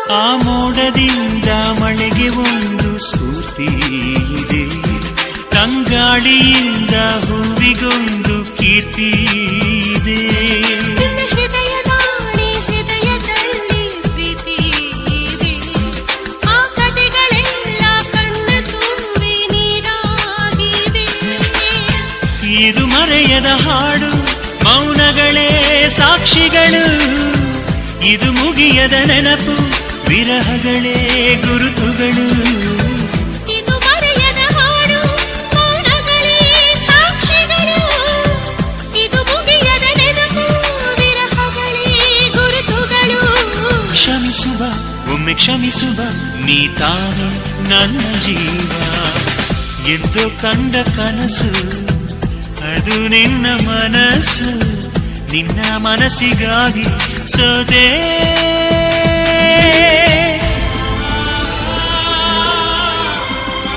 ಆ ಮೋಡದಿಂದ ಮಳೆಗೆ ಒಂದು ಸ್ಫೂರ್ತಿ ಇದೆ, ತಂಗಾಳಿಯಿಂದ ಹೂವಿಗೊಂದು ಕೀರ್ತಿ ಇದೆ. ಹೃದಯದಲ್ಲಿ ಪ್ರೀತಿ ಇದೆ, ಆ ಕಥೆಗಳೆಲ್ಲ ಕಣ್ಣ ತುಂಬಿ ನೀರಾಗಿದೆ. ಇದು ಮರೆಯದ ಹಾಡು, ಮೌನಗಳೇ ಸಾಕ್ಷಿಗಳು. ಇದು ಮುಗಿಯದ ನೆನಪು, ವಿರಹಗಳೇ ಗುರುತುಗಳು. ಇದು ಮರೆಯದ ಹಾಡು, ಮೌನಗಳೇ ಸಾಕ್ಷಿಗಳು. ಇದು ಮುಗಿಯದ ನೆನಪು, ವಿರಹಗಳೇ ಗುರುತುಗಳು. ಕ್ಷಮಿಸುವ, ಒಮ್ಮೆ ಕ್ಷಮಿಸುವ, ನೀ ತಾನೆ ನನ್ನ ಜೀವ. ಎಂದು ಕಂಡ ಕನಸು ಅದು ನಿನ್ನ ಮನಸ್ಸು, ನಿನ್ನ ಮನಸ್ಸಿಗಾಗಿ ಸೋದೆ.